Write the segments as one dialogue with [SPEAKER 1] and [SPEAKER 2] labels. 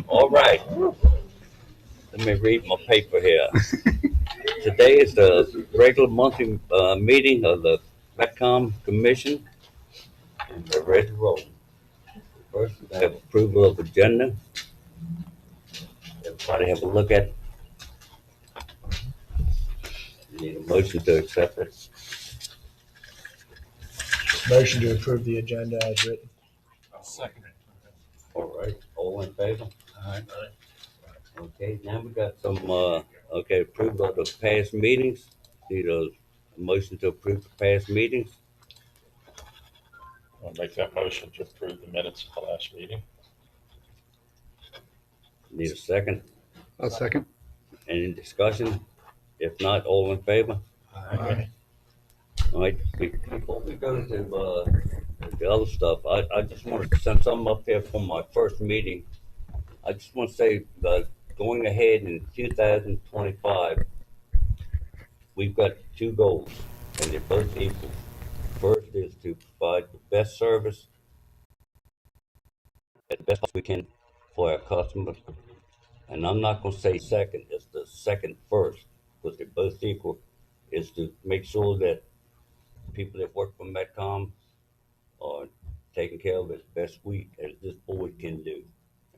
[SPEAKER 1] All right, let me read my paper here. Today is the regular monthly meeting of the Metcom Commission, and we're ready to roll. First, we have approval of agenda. Everybody have a look at it. Need a motion to accept it.
[SPEAKER 2] Motion to approve the agenda as written.
[SPEAKER 3] I'll second it.
[SPEAKER 1] All right, all in favor?
[SPEAKER 3] Aye.
[SPEAKER 1] Okay, now we got some, okay, approval of the past meetings. Need a motion to approve the past meetings.
[SPEAKER 3] I'll make that motion to approve the minutes of the last meeting.
[SPEAKER 1] Need a second?
[SPEAKER 4] I'll second.
[SPEAKER 1] Any discussion? If not, all in favor?
[SPEAKER 2] Aye.
[SPEAKER 1] All right, before we go to the other stuff, I just want to, since I'm up here for my first meeting, I just want to say that going ahead in 2025, we've got two goals, and they're both equal. First is to provide the best service at the best cost we can for our customers. And I'm not going to say second, it's the second first, because they're both equal, is to make sure that people that work for Metcom are taken care of as best we, as this board can do.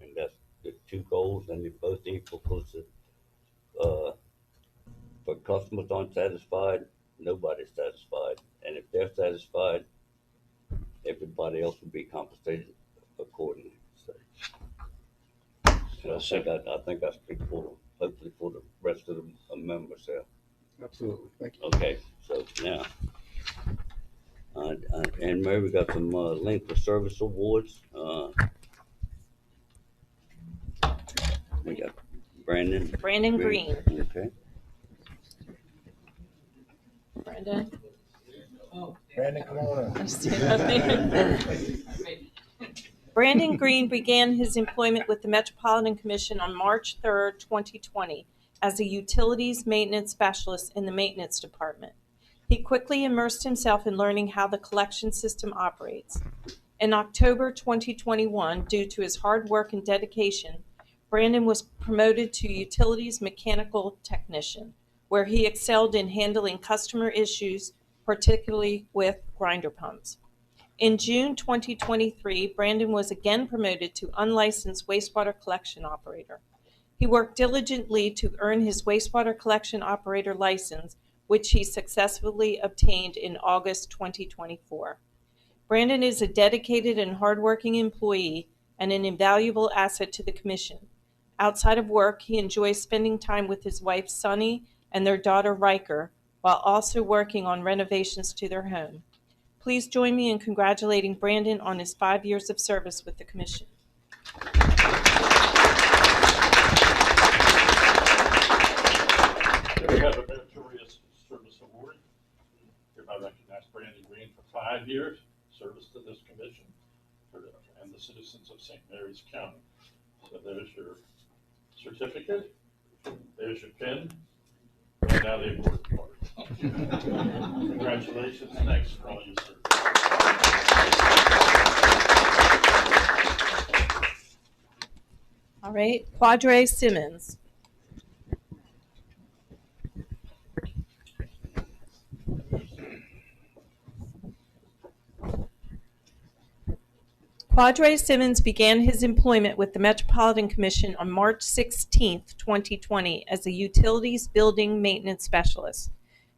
[SPEAKER 1] And that's the two goals, and they're both equal, because if customers aren't satisfied, nobody's satisfied. And if they're satisfied, everybody else will be compensated accordingly. So, and I think I speak for, hopefully for the rest of the members there.
[SPEAKER 4] Absolutely. Thank you.
[SPEAKER 1] Okay, so now, and Mary, we got some length of service awards. We got Brandon.
[SPEAKER 5] Brandon Green.
[SPEAKER 1] Okay.
[SPEAKER 5] Brandon.
[SPEAKER 2] Brandon, come on up.
[SPEAKER 5] Brandon Green began his employment with the Metropolitan Commission on March 3rd, 2020, as a utilities maintenance specialist in the maintenance department. He quickly immersed himself in learning how the collection system operates. In October 2021, due to his hard work and dedication, Brandon was promoted to utilities mechanical technician, where he excelled in handling customer issues, particularly with grinder pumps. In June 2023, Brandon was again promoted to unlicensed wastewater collection operator. He worked diligently to earn his wastewater collection operator license, which he successfully obtained in August 2024. Brandon is a dedicated and hardworking employee and an invaluable asset to the Commission. Outside of work, he enjoys spending time with his wife, Sunny, and their daughter, Riker, while also working on renovations to their home. Please join me in congratulating Brandon on his 5 years of service with the Commission.
[SPEAKER 3] We have a meritorious service award. Hereby recognize Brandon Green for 5 years service to this commission and the citizens of St. Mary's County. So there's your certificate, there's your pin, and now the award card. Congratulations, thanks for all your service.
[SPEAKER 5] All right, Quadre Simmons. Quadre Simmons began his employment with the Metropolitan Commission on March 16, 2020, as a utilities building maintenance specialist.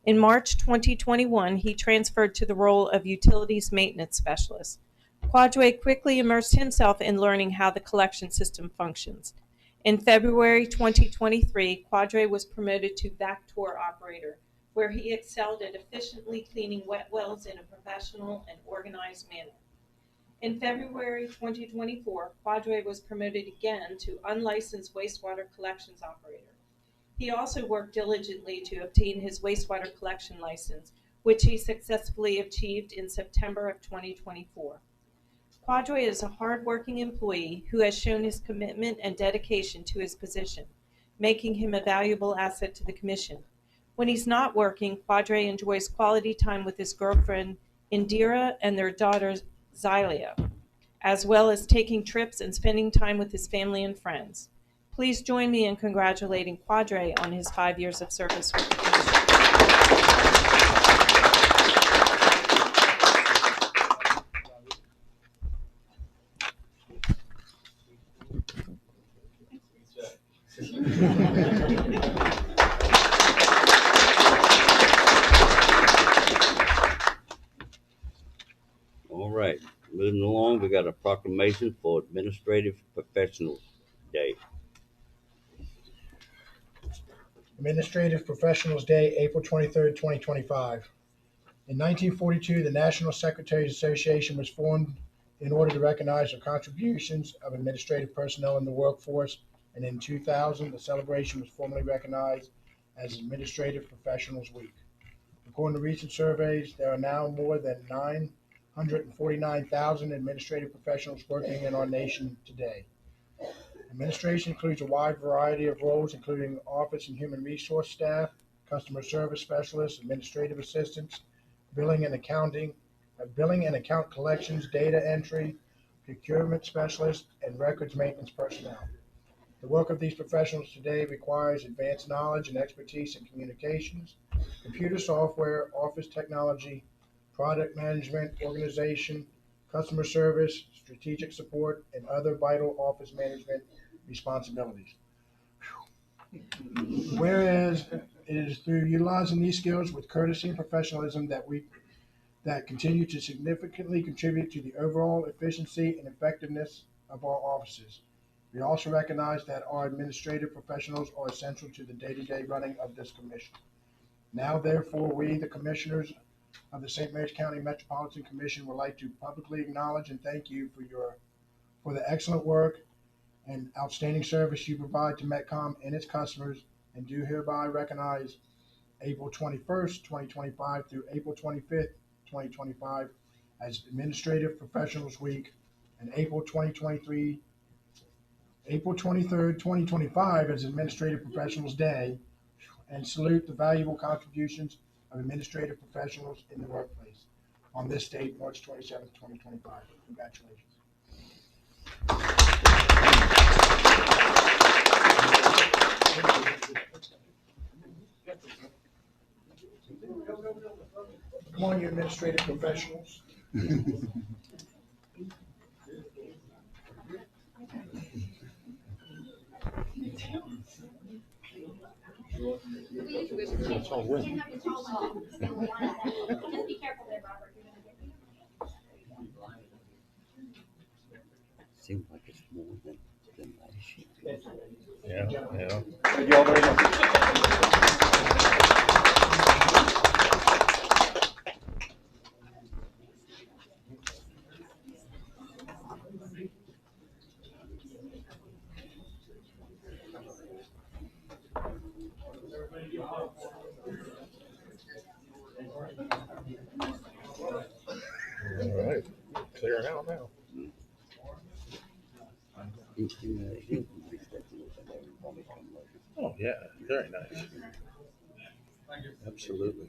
[SPEAKER 5] In March 2021, he transferred to the role of utilities maintenance specialist. Quadre quickly immersed himself in learning how the collection system functions. In February 2023, Quadre was promoted to vac tour operator, where he excelled at efficiently cleaning wet wells in a professional and organized manner. In February 2024, Quadre was promoted again to unlicensed wastewater collections operator. He also worked diligently to obtain his wastewater collection license, which he successfully achieved in September of 2024. Quadre is a hard-working employee who has shown his commitment and dedication to his position, making him a valuable asset to the Commission. When he's not working, Quadre enjoys quality time with his girlfriend, Indira, and their daughter, Xylia. as well as taking trips and spending time with his family and friends. Please join me in congratulating Quadre on his 5 years of service with the commission.
[SPEAKER 1] All right, moving along, we got a proclamation for Administrative Professionals Day.
[SPEAKER 2] Administrative Professionals Day, April 23rd, 2025. In 1942, the National Secretaries Association was formed in order to recognize the contributions of administrative personnel in the workforce, and in 2000, the celebration was formally recognized as Administrative Professionals Week. According to recent surveys, there are now more than 949,000 administrative professionals working in our nation today. Administration includes a wide variety of roles, including office and human resource staff, customer service specialists, administrative assistants, billing and account collections, data entry, procurement specialists, and records maintenance personnel. The work of these professionals today requires advanced knowledge and expertise in communications, computer software, office technology, product management, organization, customer service, strategic support, and other vital office management responsibilities. Whereas it is through utilizing these skills with courtesy and professionalism that continue to significantly contribute to the overall efficiency and effectiveness of our offices. We also recognize that our administrative professionals are essential to the day-to-day running of this commission. Now, therefore, we, the commissioners of the St. Mary's County Metropolitan Commission, would like to publicly acknowledge and thank you for the excellent work and outstanding service you provide to Metcom and its customers, and do hereby recognize April 21st, 2025 through April 25th, 2025 as Administrative Professionals Week, and April 23rd, 2025 as Administrative Professionals Day, and salute the valuable contributions of administrative professionals in the workplace on this date, March 27th, 2025. Congratulations. Come on, you administrative professionals.
[SPEAKER 3] It's all win.
[SPEAKER 6] Just be careful there, Robert. You're gonna get
[SPEAKER 1] Seems like it's more than last year.
[SPEAKER 3] Yeah.
[SPEAKER 2] Thank you all very much.
[SPEAKER 3] All right, clearing out now. Oh, yeah, very nice. Absolutely.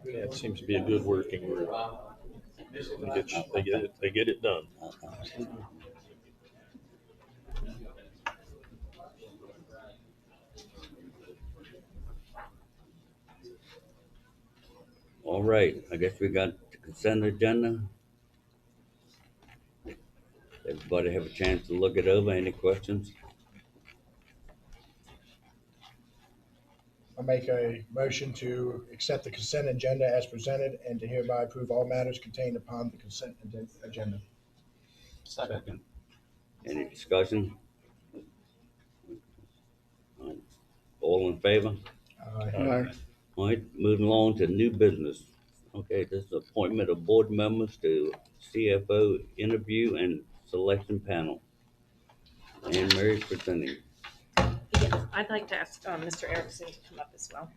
[SPEAKER 3] Yeah, it seems to be a good working group. They get it done.
[SPEAKER 1] All right, I guess we got the consent agenda. Everybody have a chance to look it over. Any questions?
[SPEAKER 2] I'll make a motion to accept the consent agenda as presented and to hereby approve all matters contained upon the consent agenda.
[SPEAKER 1] Second. Any discussion? All in favor?
[SPEAKER 4] Aye.
[SPEAKER 1] All right, moving along to new business. Okay, this is appointment of board members to CFO interview and selection panel. Anne Mary's presenting.
[SPEAKER 5] Yes, I'd like to ask Mr. Erickson to come up as well.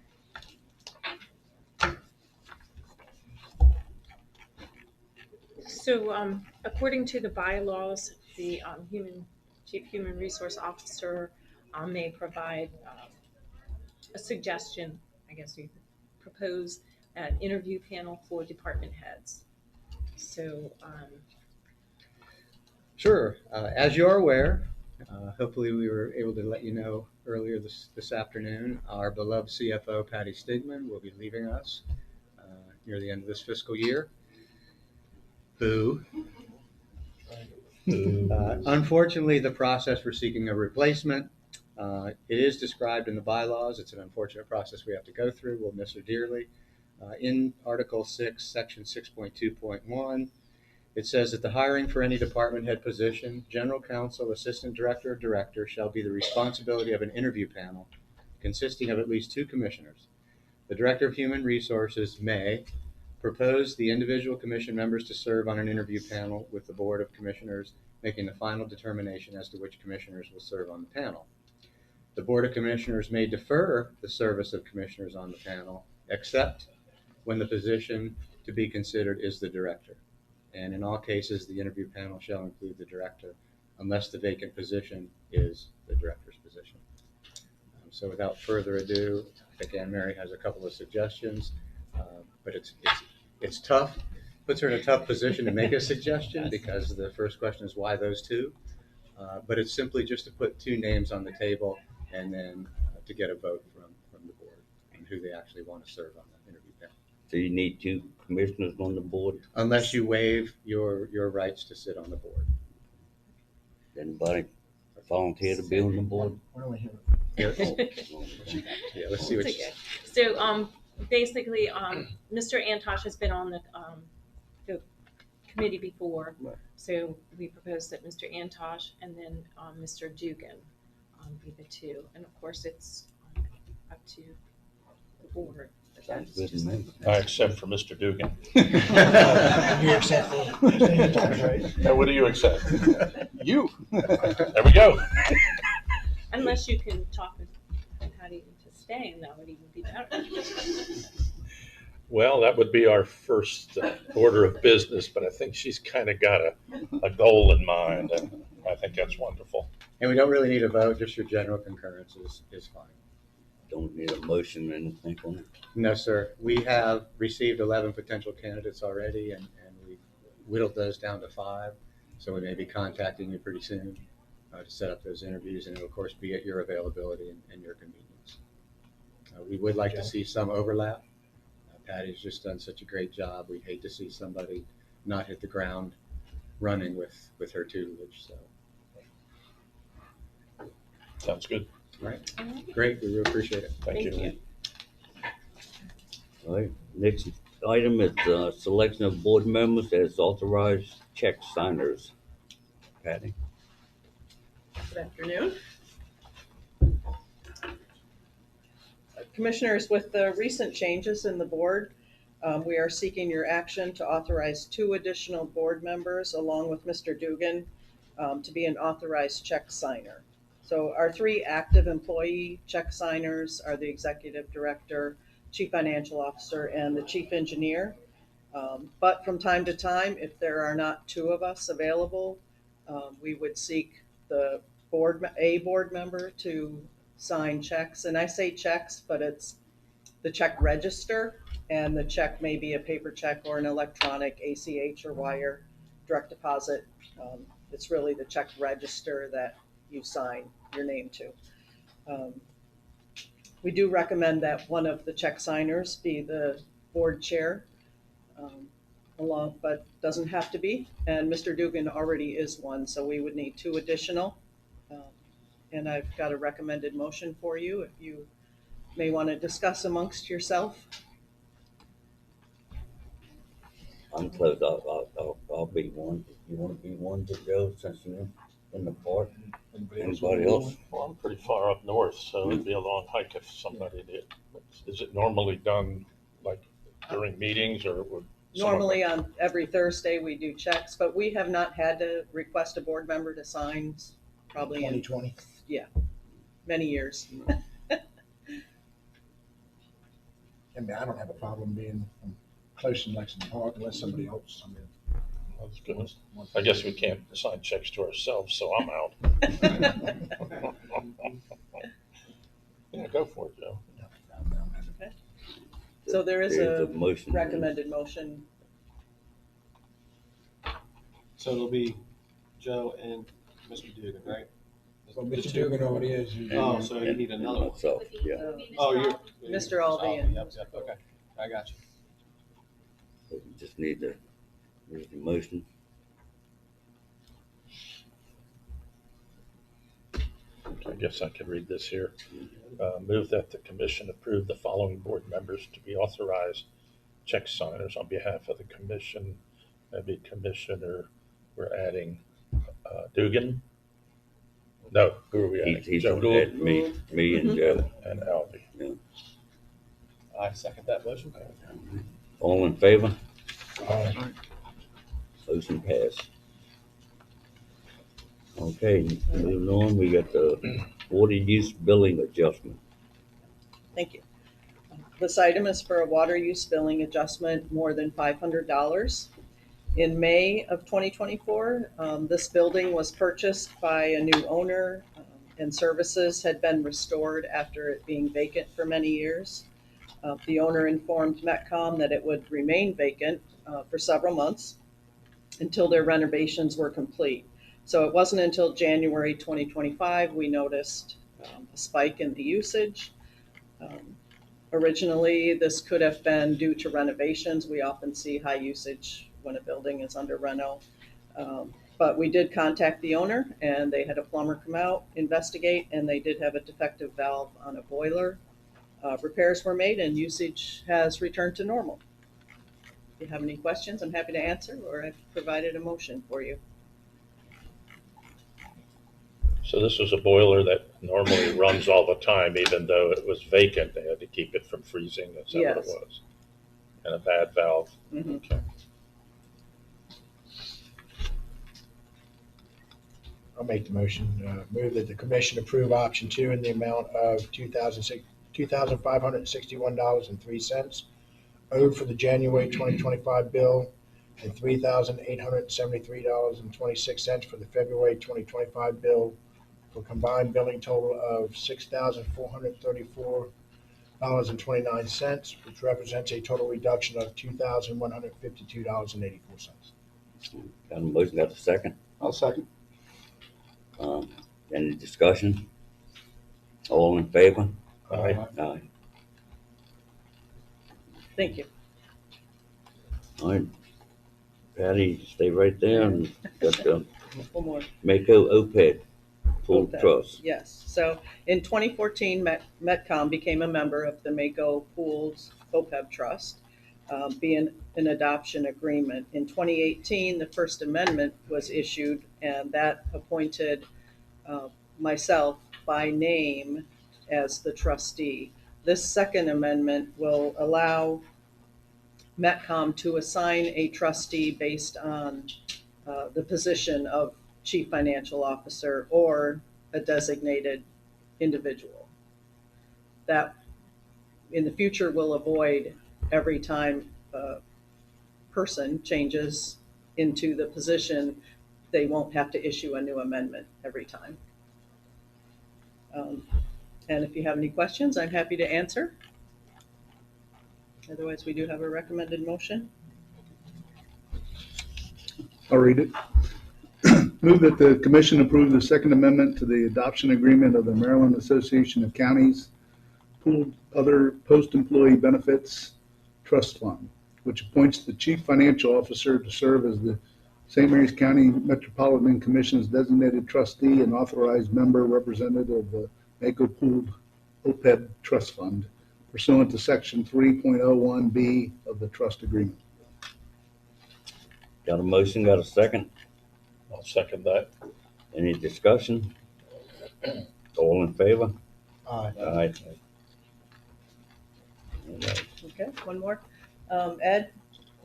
[SPEAKER 5] So according to the bylaws, the Chief Human Resource Officer may provide a suggestion, I guess you could propose an interview panel for department heads. So,
[SPEAKER 7] Sure. As you are aware, hopefully we were able to let you know earlier this afternoon, our beloved CFO, Patty Stigman, will be leaving us near the end of this fiscal year. Boo. Unfortunately, the process for seeking a replacement, it is described in the bylaws. It's an unfortunate process we have to go through. We'll miss her dearly. In Article 6, Section 6.2.1, it says that the hiring for any department head position, general counsel, assistant director, or director shall be the responsibility of an interview panel consisting of at least 2 commissioners. The Director of Human Resources may propose the individual commission members to serve on an interview panel with the Board of Commissioners, making the final determination as to which commissioners will serve on the panel. The Board of Commissioners may defer the service of commissioners on the panel, except when the position to be considered is the director. And in all cases, the interview panel shall include the director, unless the vacant position is the director's position. So without further ado, I think Anne Mary has a couple of suggestions, but it's tough. Puts her in a tough position to make a suggestion because the first question is why those 2? But it's simply just to put 2 names on the table and then to get a vote from the board on who they actually want to serve on the interview panel.
[SPEAKER 1] So you need 2 commissioners on the board?
[SPEAKER 7] Unless you waive your rights to sit on the board.
[SPEAKER 1] Anybody volunteer to be on the board?
[SPEAKER 2] We're only here.
[SPEAKER 7] Yeah, let's see what
[SPEAKER 5] it's
[SPEAKER 7] you
[SPEAKER 5] okay. So, basically, Mr. Antosh has been on the committee before.
[SPEAKER 1] Right.
[SPEAKER 5] So we propose that Mr. Antosh and then Mr. Dugan be the 2. And of course, it's up to the board. But
[SPEAKER 1] Sounds
[SPEAKER 5] that's
[SPEAKER 1] good to
[SPEAKER 5] just-
[SPEAKER 1] me.
[SPEAKER 3] I accept for Mr. Dugan.
[SPEAKER 2] You accept for staying in touch, right?
[SPEAKER 3] Now, what do you accept? You. There we go.
[SPEAKER 5] Unless you can talk with Patty into staying, that would even be better.
[SPEAKER 3] Well, that would be our first order of business, but I think she's kind of got a goal in mind, and I think that's wonderful.
[SPEAKER 7] And we don't really need a vote, just your general concurrence is fine.
[SPEAKER 1] Don't need a motion or anything on it.
[SPEAKER 7] No, sir. We have received 11 potential candidates already, and we've whittled those down to 5. So we may be contacting you pretty soon to set up those interviews, and it'll, of course, be at your availability and your convenience. We would like to see some overlap. Patty's just done such a great job. We'd hate to see somebody not hit the ground running with her tutelage. So,
[SPEAKER 3] Sounds good.
[SPEAKER 7] all right, great. We really appreciate it.
[SPEAKER 3] Thank you.
[SPEAKER 5] you.
[SPEAKER 1] All right, next item is selection of board members as authorized check signers. Patty?
[SPEAKER 8] Good afternoon. Commissioners, with the recent changes in the board, we are seeking your action to authorize 2 additional board members along with Mr. Dugan to be an authorized check signer. So our 3 active employee check signers are the executive director, chief financial officer, and the chief engineer. But from time to time, if there are not 2 of us available, we would seek a board member to sign checks. And I say checks, but it's the check register, and the check may be a paper check or an electronic ACH or wire direct deposit. It's really the check register that you sign your name to. We do recommend that one of the check signers be the board chair, but doesn't have to be. And Mr. Dugan already is one, so we would need 2 additional. And I've got a recommended motion for you if you may want to discuss amongst yourself.
[SPEAKER 1] I'm close. I'll be one. You want to be one to go since you're in the park? Anybody else?
[SPEAKER 3] Well, I'm pretty far up north, so it'd be a long hike if somebody did. Is it normally done like during meetings or would?
[SPEAKER 8] Normally on every Thursday, we do checks, but we have not had to request a board member to sign probably in
[SPEAKER 2] 2020.
[SPEAKER 8] many years.
[SPEAKER 2] I mean, I don't have a problem being close in Lexington Park unless somebody else. I mean,
[SPEAKER 3] That's good. I guess we can't sign checks to ourselves, so I'm out. Yeah, go for it, Joe.
[SPEAKER 8] So there is
[SPEAKER 1] There's
[SPEAKER 8] a
[SPEAKER 1] motion.
[SPEAKER 8] recommended motion.
[SPEAKER 9] So it'll be Joe and Mr. Dugan, right?
[SPEAKER 2] Well,
[SPEAKER 9] The
[SPEAKER 2] Mr.
[SPEAKER 9] two.
[SPEAKER 2] Dugan already is.
[SPEAKER 9] Oh, so you need another one.
[SPEAKER 1] Myself, yeah.
[SPEAKER 9] Oh, you're.
[SPEAKER 8] Mr. Alvey and-
[SPEAKER 9] Yep, okay. I got you.
[SPEAKER 1] So we just need the, there's the motion.
[SPEAKER 3] I guess I could read this here. Move that the commission approve the following board members to be authorized check signers on behalf of the commission. Maybe commissioner, we're adding Dugan. No, who are we adding?
[SPEAKER 1] He's
[SPEAKER 3] Joe
[SPEAKER 1] gonna
[SPEAKER 3] Gould
[SPEAKER 1] add me and Joe.
[SPEAKER 3] and Alvy.
[SPEAKER 9] I second that motion.
[SPEAKER 1] All in favor?
[SPEAKER 3] Aye.
[SPEAKER 1] Motion passed. Okay, moving on, we got the water use billing adjustment.
[SPEAKER 8] Thank you. This item is for a water use billing adjustment more than $500. In May of 2024, this building was purchased by a new owner, and services had been restored after it being vacant for many years. The owner informed Metcom that it would remain vacant for several months until their renovations were complete. So it wasn't until January 2025 we noticed a spike in the usage. Originally, this could have been due to renovations. We often see high usage when a building is under reno. But we did contact the owner, and they had a plumber come out, investigate, and they did have a defective valve on a boiler. Repairs were made, and usage has returned to normal. If you have any questions, I'm happy to answer, or I've provided a motion for you.
[SPEAKER 3] So this was a boiler that normally runs all the time, even though it was vacant. They had to keep it from freezing. Is that what it
[SPEAKER 8] Yes.
[SPEAKER 3] was? And a bad valve.
[SPEAKER 8] Mhm.
[SPEAKER 3] Okay.
[SPEAKER 2] I'll make the motion. Move that the commission approve option 2 in the amount of $2,561.03 owed for the January 2025 bill and $3,873.26 for the February 2025 bill, for a combined billing total of $6,434.29, which represents a total reduction of $2,152.84.
[SPEAKER 1] Got a motion, got a second?
[SPEAKER 4] I'll second.
[SPEAKER 1] Any discussion? All in favor?
[SPEAKER 3] Aye.
[SPEAKER 1] Aye.
[SPEAKER 8] Thank you.
[SPEAKER 1] All right. Patty, stay right there and got the
[SPEAKER 8] One more.
[SPEAKER 1] Mako OPED full
[SPEAKER 8] OPED.
[SPEAKER 1] trust.
[SPEAKER 8] Yes. So in 2014, Metcom became a member of the Mako Pools OPEB Trust, being an adoption agreement. In 2018, the First Amendment was issued, and that appointed myself by name as the trustee. This Second Amendment will allow Metcom to assign a trustee based on the position of chief financial officer or a designated individual. That in the future will avoid every time a person changes into the position, they won't have to issue a new amendment every time. And if you have any questions, I'm happy to answer. Otherwise, we do have a recommended motion.
[SPEAKER 4] I'll read it. Move that the commission approve the Second Amendment to the adoption agreement of the Maryland Association of Counties Pooled Other Post-Employee Benefits Trust Fund, which appoints the chief financial officer to serve as the St. Mary's County Metropolitan Commission's designated trustee and authorized member representative of the Mako Pooled OPEB Trust Fund pursuant to Section 3.01B of the trust agreement.
[SPEAKER 1] Got a motion, got a second?
[SPEAKER 3] I'll second that.
[SPEAKER 1] Any discussion? All in favor?
[SPEAKER 2] Aye.
[SPEAKER 1] Aye.
[SPEAKER 8] Okay, one more. Ed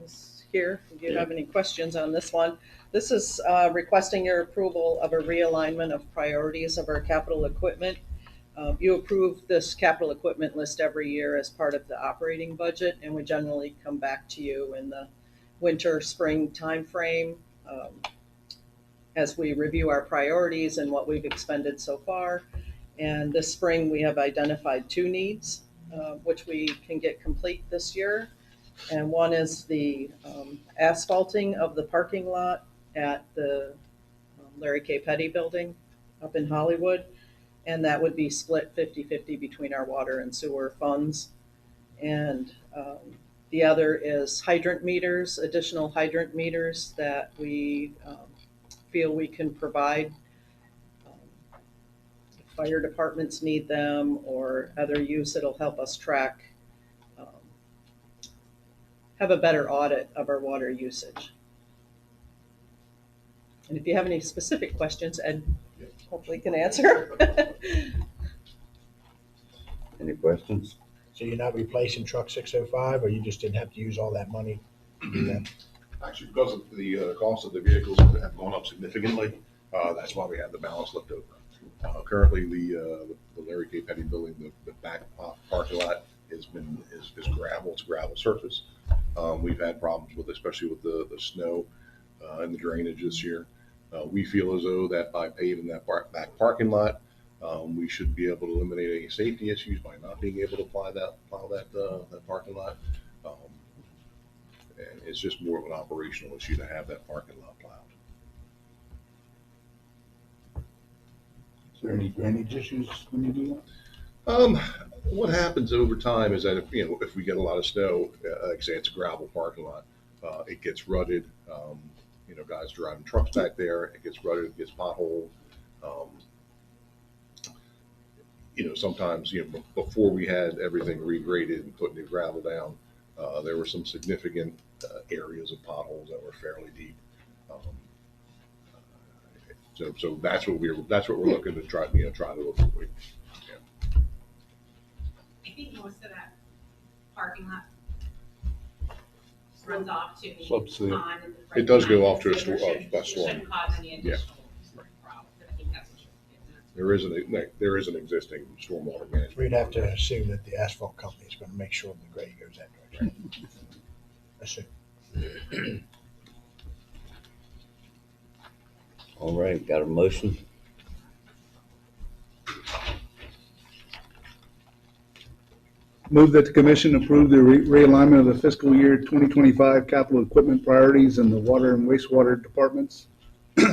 [SPEAKER 8] is here. If you have any questions on this one. This is requesting your approval of a realignment of priorities of our capital equipment. You approve this capital equipment list every year as part of the operating budget, and we generally come back to you in the winter, spring timeframe as we review our priorities and what we've expended so far. And this spring, we have identified two needs. which we can get complete this year. And one is the asphalting of the parking lot at the Larry K. Petty Building up in Hollywood. And that would be split 50-50 between our water and sewer funds. And the other is hydrant meters, additional hydrant meters that we feel we can provide. If fire departments need them or other use, it'll help us track, have a better audit of our water usage. And if you have any specific questions, Ed hopefully can answer.
[SPEAKER 1] Any questions?
[SPEAKER 2] So you're not replacing truck 605, or you just didn't have to use all that money to do that?
[SPEAKER 10] Actually, because of the cost of the vehicles have gone up significantly, that's why we had the balance left over. Currently, the Larry K. Petty building, the back parking lot is gravel. It's a gravel surface. We've had problems with, especially with the snow and the drainage this year. We feel as though that by paving that back parking lot, we should be able to eliminate any safety issues by not being able to plow that parking lot. And it's just more of an operational issue to have that parking lot plowed.
[SPEAKER 4] Is there any drainage issues when you do that?
[SPEAKER 10] What happens over time is that if we get a lot of snow, like say it's a gravel parking lot, it gets rutted. Guys driving trucks back there, it gets rutted, it gets potholed. Sometimes before we had everything regraded and put new gravel down, there were some significant areas of potholes that were fairly deep. So that's what we're looking to try to avoid.
[SPEAKER 6] I think most of that parking lot runs off to the
[SPEAKER 4] Slopes to the-
[SPEAKER 6] pond. And
[SPEAKER 10] It does go off to a
[SPEAKER 6] so
[SPEAKER 10] storm.
[SPEAKER 6] it shouldn't cause any additional problems. I think that's what you're getting at.
[SPEAKER 10] There is an existing stormwater management.
[SPEAKER 2] We'd have to assume that the asphalt company is going to make sure the grade goes that direction. Assume.
[SPEAKER 1] All right, got a motion?
[SPEAKER 4] Move that the commission approve the realignment of the fiscal year 2025 capital equipment priorities in the water and wastewater departments.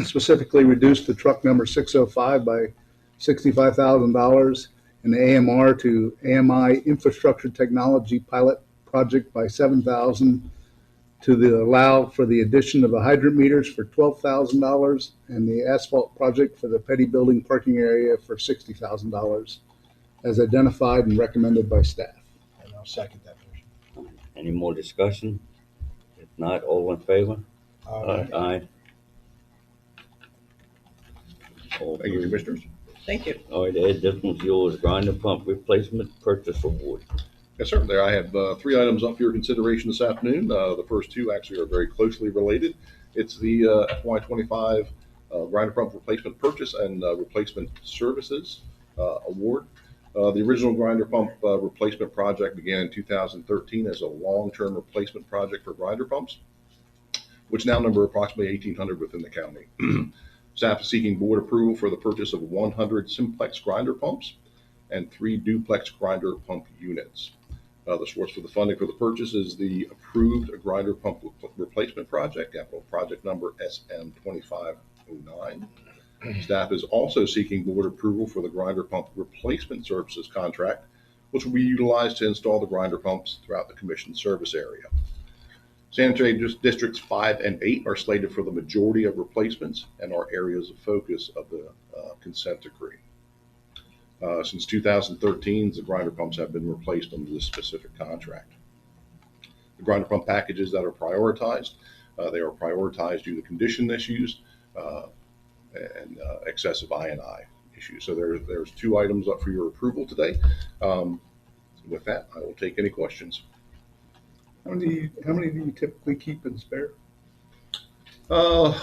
[SPEAKER 4] Specifically reduce the truck number 605 by $65,000 and the AMR to AMI Infrastructure Technology Pilot Project by $7,000 to allow for the addition of the hydrant meters for $12,000 and the asphalt project for the Petty Building parking area for $60,000 as identified and recommended by staff.
[SPEAKER 2] And I'll second that motion.
[SPEAKER 1] Any more discussion? If not, all in favor? Aye. All
[SPEAKER 10] Thank you,
[SPEAKER 1] approved.
[SPEAKER 10] Commissioners.
[SPEAKER 8] Thank you.
[SPEAKER 1] All right, Ed, this one's yours. Grinder pump replacement purchase award.
[SPEAKER 10] Yes, sir. There I have 3 items up for your consideration this afternoon. The first 2 actually are very closely related. It's the FY25 grinder pump replacement purchase and replacement services award. The original grinder pump replacement project began in 2013 as a long-term replacement project for grinder pumps, which now number approximately 1,800 within the county. Staff is seeking board approval for the purchase of 100 simplex grinder pumps and 3 duplex grinder pump units. The source for the funding for the purchase is the approved grinder pump replacement project, capital project number SM2509. Staff is also seeking board approval for the grinder pump replacement services contract, which will be utilized to install the grinder pumps throughout the commission service area. Sanitary districts 5 and 8 are slated for the majority of replacements and are areas of focus of the consent decree. Since 2013, the grinder pumps have been replaced under this specific contract. The grinder pump packages that are prioritized, they are prioritized due to condition issues and excessive I&I issues. So there's 2 items up for your approval today. With that, I will take any questions.
[SPEAKER 4] How many do you typically keep in spare?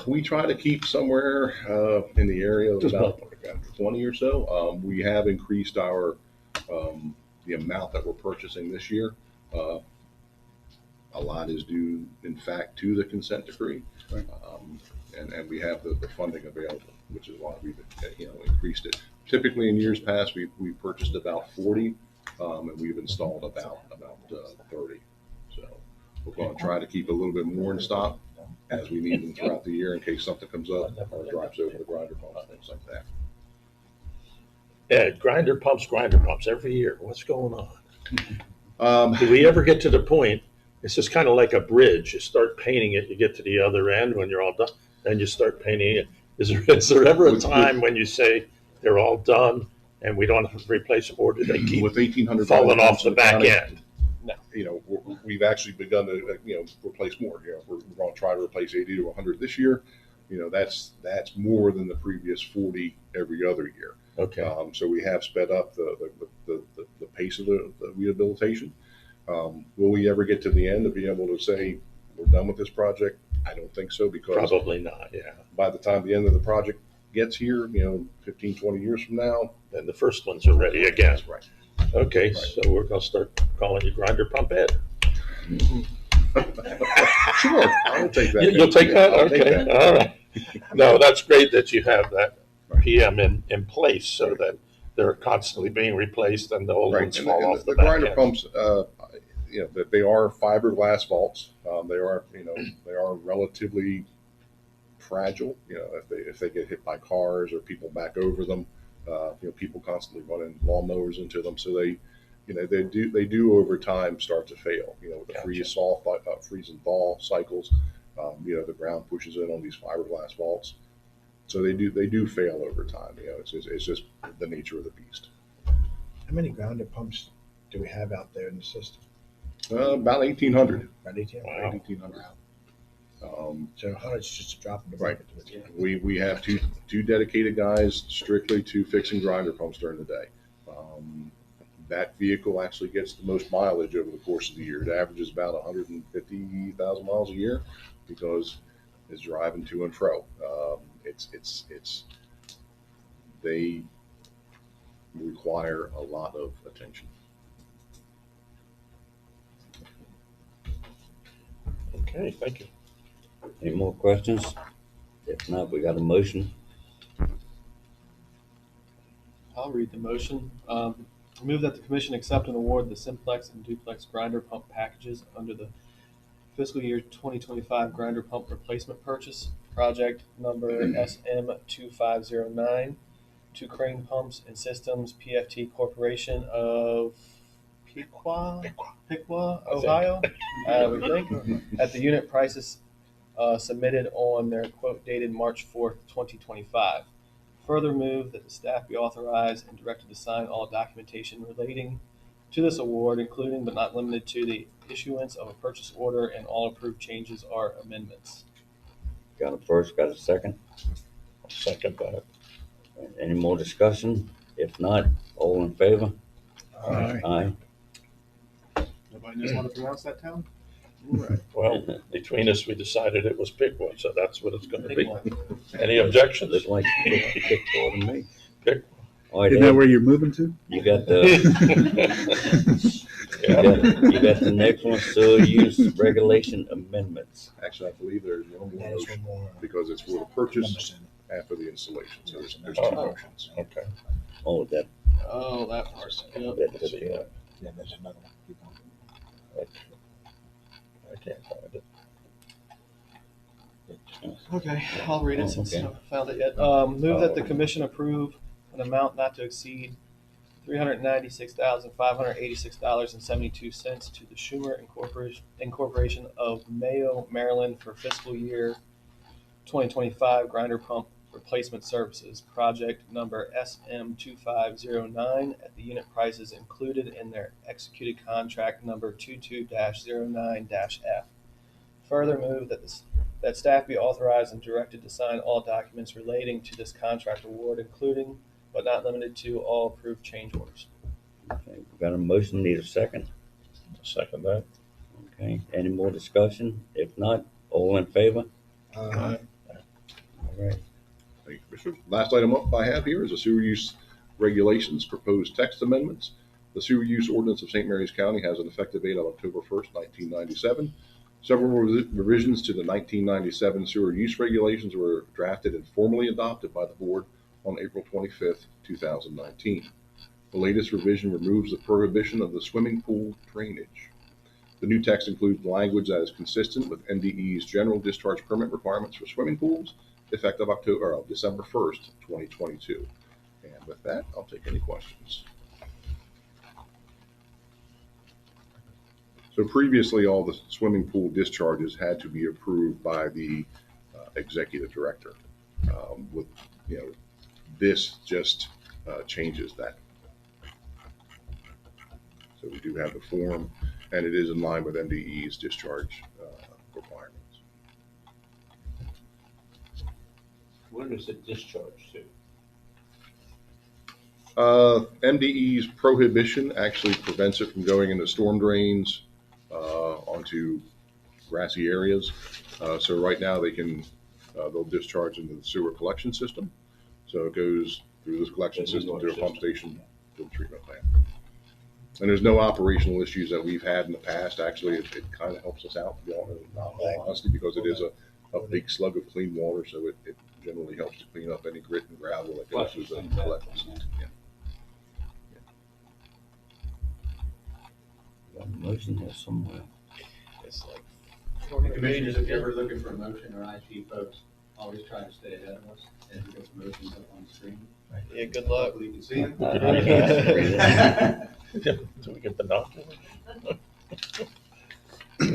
[SPEAKER 10] We try to keep somewhere in the area of
[SPEAKER 4] Just
[SPEAKER 10] about 20 or so. We have increased our the amount that we're purchasing this year. A lot is due, in fact, to the consent decree,
[SPEAKER 4] Right.
[SPEAKER 10] and we have the funding available, which is why we've increased it. Typically, in years past, we purchased about 40 and we've installed about 30. So we're going to try to keep a little bit more in stock as we need them throughout the year in case something comes up or drives over the grinder pumps, things like that.
[SPEAKER 3] Yeah, grinder pumps every year. What's going on?
[SPEAKER 10] Um,
[SPEAKER 3] Do we ever get to the point, it's just kind of like a bridge. You start painting it, you get to the other end when you're all done, then you start painting it. Is there ever a time when you say they're all done and we don't have to replace them, or do they keep
[SPEAKER 10] with 1,800
[SPEAKER 3] falling off the
[SPEAKER 10] in
[SPEAKER 3] back
[SPEAKER 10] county,
[SPEAKER 3] end?
[SPEAKER 10] we've actually begun to, replace more. We're going to try to replace 80 to 100 this year. That's more than the previous 40 every other year.
[SPEAKER 3] Okay.
[SPEAKER 10] So we have sped up the pace of the rehabilitation. Will we ever get to the end of being able to say we're done with this project? I don't think so, because
[SPEAKER 3] Probably not, yeah.
[SPEAKER 10] by the time the end of the project gets here, 15, 20 years from now,
[SPEAKER 3] And the first ones are ready again.
[SPEAKER 10] that's right.
[SPEAKER 3] Okay, so we're gonna start calling you Grinder Pump Ed.
[SPEAKER 10] Sure, I'll take that.
[SPEAKER 3] You'll take that?
[SPEAKER 10] I'll take
[SPEAKER 3] Okay,
[SPEAKER 10] that.
[SPEAKER 3] all right. No, that's great that you have that PM in place so that they're constantly being replaced and the old
[SPEAKER 10] Right,
[SPEAKER 3] ones
[SPEAKER 10] and
[SPEAKER 3] fall
[SPEAKER 10] the,
[SPEAKER 3] off
[SPEAKER 10] and
[SPEAKER 3] the
[SPEAKER 10] the
[SPEAKER 3] back
[SPEAKER 10] grinder
[SPEAKER 3] end.
[SPEAKER 10] pumps, that they are fiberglass vaults. They are relatively fragile. If they get hit by cars or people back over them, people constantly running lawnmowers into them, so they do over time start to fail. With the freeze and thaw cycles, the ground pushes in on these fiberglass vaults, so they do fail over time. It's just the nature of the beast.
[SPEAKER 2] How many grinder pumps do we have out there in the system?
[SPEAKER 10] About 1,800.
[SPEAKER 2] About 18?
[SPEAKER 3] Wow.
[SPEAKER 10] 1,800.
[SPEAKER 2] So 100 is just a drop in the
[SPEAKER 10] Right.
[SPEAKER 2] bucket.
[SPEAKER 10] We have two dedicated guys strictly to fixing grinder pumps during the day. That vehicle actually gets the most mileage over the course of the year. It averages about 150,000 miles a year because it's driving to and fro. They require a lot of attention.
[SPEAKER 3] Okay, thank you.
[SPEAKER 1] Any more questions? If not, we got a motion.
[SPEAKER 9] I'll read the motion. Move that the commission accept and award the simplex and duplex grinder pump packages under the fiscal year 2025 grinder pump replacement purchase project number SM2509 to Crane Pumps and Systems PFT Corporation of Piqua, Ohio, we think, at the unit prices submitted on their quote dated March 4th, 2025. Further move that the staff be authorized and directed to sign all documentation relating to this award, including but not limited to the issuance of a purchase order, and all approved changes or amendments.
[SPEAKER 1] Got a first, got a second.
[SPEAKER 3] Second that.
[SPEAKER 1] Any more discussion? If not, all in favor?
[SPEAKER 2] Aye.
[SPEAKER 1] Aye.
[SPEAKER 9] Nobody knows how to pronounce that town?
[SPEAKER 3] Well, between us, we decided it was Piqua, so that's what it's gonna be.
[SPEAKER 9] Piqua.
[SPEAKER 3] Any objections?
[SPEAKER 1] Look like pick more than me.
[SPEAKER 3] Pick.
[SPEAKER 1] All right,
[SPEAKER 4] Isn't that
[SPEAKER 1] Ed,
[SPEAKER 4] where you're moving to?
[SPEAKER 1] you got the you got the next one, sewer use regulation amendments.
[SPEAKER 10] Actually, I believe there's one more
[SPEAKER 2] That is
[SPEAKER 10] motion
[SPEAKER 2] one more.
[SPEAKER 10] because it's for the purchase after the installation. So there's two
[SPEAKER 3] Oh.
[SPEAKER 10] motions.
[SPEAKER 3] Okay.
[SPEAKER 1] Oh, that
[SPEAKER 9] Oh, that part. Yep.
[SPEAKER 1] that to the
[SPEAKER 2] Yeah, there's another one. Keep going.
[SPEAKER 3] I can't find it.
[SPEAKER 9] Okay, I'll read it since I
[SPEAKER 1] Okay.
[SPEAKER 9] haven't found it yet. Move that the commission approve an amount not to exceed $396,586.72 to the Schumer Incorporation of Mayo, Maryland for fiscal year 2025 grinder pump replacement services, project number SM2509 at the unit prices included in their executed contract number 22-09-F. Further move that staff be authorized and directed to sign all documents relating to this contract award, including but not limited to all approved change orders.
[SPEAKER 1] okay. We got a motion, need a second.
[SPEAKER 3] Second that.
[SPEAKER 1] Okay, any more discussion? If not, all in favor?
[SPEAKER 2] Aye.
[SPEAKER 1] All right.
[SPEAKER 10] Thank you, Commissioner. Last item up I have here is the sewer use regulations proposed text amendments. The sewer use ordinance of St. Mary's County has an effective date of October 1st, 1997. Several revisions to the 1997 sewer use regulations were drafted and formally adopted by the board on April 25th, 2019. The latest revision removes the prohibition of the swimming pool drainage. The new text includes language that is consistent with NDE's general discharge permit requirements for swimming pools, effective December 1st, 2022. And with that, I'll take any questions. So previously, all the swimming pool discharges had to be approved by the executive director. With this just changes that. So we do have the form, and it is in line with NDE's discharge requirements.
[SPEAKER 3] Where does it discharge to?
[SPEAKER 10] MDE's prohibition actually prevents it from going into storm drains onto grassy areas. So right now they'll discharge into the sewer collection system. So it goes through this collection system to a pump station to the treatment plant. And there's no operational issues that we've had in the past. Actually, it kind of helps us out, to be honest, because it is a big slug of clean water. So it generally helps to clean up any grit and gravel that goes through the collection system. Yeah.
[SPEAKER 1] Motion here somewhere.
[SPEAKER 9] It's like
[SPEAKER 7] Commissioners, if you're ever looking for a motion, or IT folks always try to stay ahead of us and get the motions up on the screen.
[SPEAKER 9] Yeah, good luck.
[SPEAKER 7] Hopefully you can see them.
[SPEAKER 3] Do we get the document?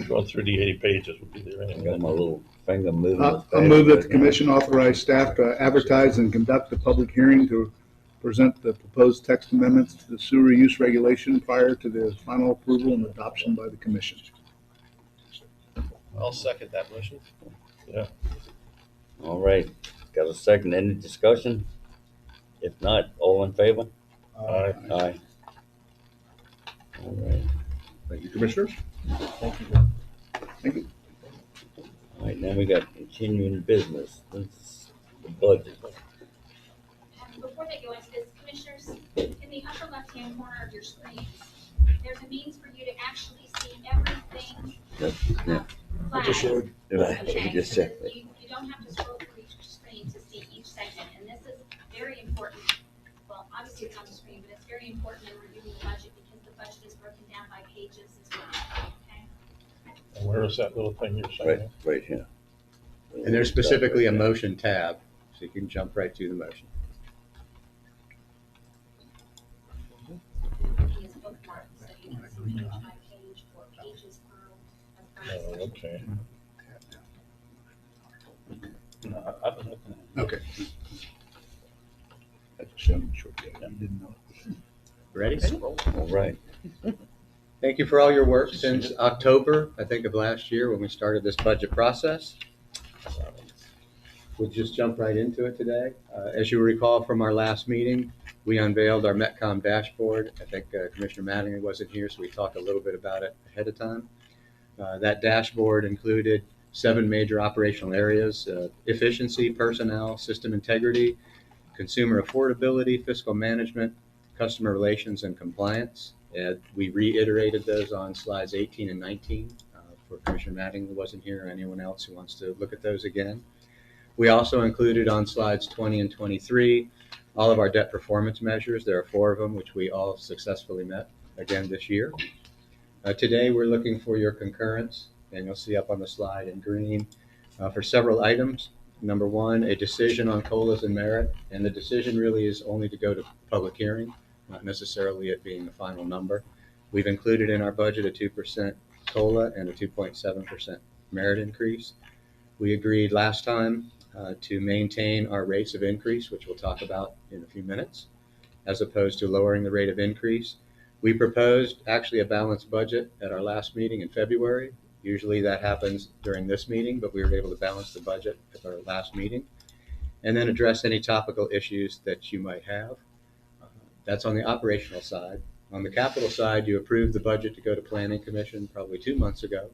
[SPEAKER 3] Going through the 80 pages would be there
[SPEAKER 1] I
[SPEAKER 3] anyway.
[SPEAKER 1] got my little finger moving.
[SPEAKER 4] I'll move that the commission authorize staff to advertise and conduct a public hearing to present the proposed text amendments to the sewer use regulation prior to the final approval and adoption by the commission.
[SPEAKER 9] I'll second that motion.
[SPEAKER 1] All right, got a second. Any discussion? If not, all in favor?
[SPEAKER 3] Aye.
[SPEAKER 1] Aye. All right.
[SPEAKER 10] Thank you, commissioners.
[SPEAKER 4] Thank you.
[SPEAKER 1] All right, now we got continuing business. This is the budget.
[SPEAKER 11] Before they go into this, commissioners, in the upper left-hand corner of your screens, there's a means for you to actually see everything
[SPEAKER 1] Yeah.
[SPEAKER 11] flagged.
[SPEAKER 1] Right,
[SPEAKER 11] Okay,
[SPEAKER 1] just
[SPEAKER 11] so
[SPEAKER 1] check
[SPEAKER 11] that you don't have to scroll through each screen to see each segment, and this is very important. Well, obviously it's on the screen, but it's very important in reviewing the budget because the budget is broken down by pages as well, okay?
[SPEAKER 3] And where is that little thing you're
[SPEAKER 1] Right,
[SPEAKER 3] saying?
[SPEAKER 1] right here.
[SPEAKER 7] And there's specifically a motion tab, so you can jump right to the motion.
[SPEAKER 11] He is bookmarked, so you can see page by page or pages per.
[SPEAKER 3] Oh, okay.
[SPEAKER 1] No, I've been looking at it.
[SPEAKER 4] Okay. That's a short you didn't know.
[SPEAKER 7] Ready?
[SPEAKER 1] All right.
[SPEAKER 7] Thank you for all your work since October, I think, of last year when we started this budget process. We'll just jump right into it today. As you recall from our last meeting, we unveiled our Metcom dashboard. I think Commissioner Mattingly wasn't here, so we talked a little bit about it ahead of time. That dashboard included 7 major operational areas: efficiency, personnel, system integrity, consumer affordability, fiscal management, customer relations, and compliance. And we reiterated those on slides 18 and 19 for Commissioner Mattingly wasn't here, or anyone else who wants to look at those again. We also included on slides 20 and 23 all of our debt performance measures. There are 4 of them, which we all successfully met again this year. Today, we're looking for your concurrence, and you'll see up on the slide in green for several items. Number 1, a decision on COLAs and merit, and the decision really is only to go to public hearing, not necessarily it being the final number. We've included in our budget a 2% COLA and a 2.7% merit increase. We agreed last time to maintain our rates of increase, which we'll talk about in a few minutes, as opposed to lowering the rate of increase. We proposed actually a balanced budget at our last meeting in February. Usually that happens during this meeting, but we were able to balance the budget at our last meeting and then address any topical issues that you might have. That's on the operational side. On the capital side, you approved the budget to go to Planning Commission probably 2 months ago.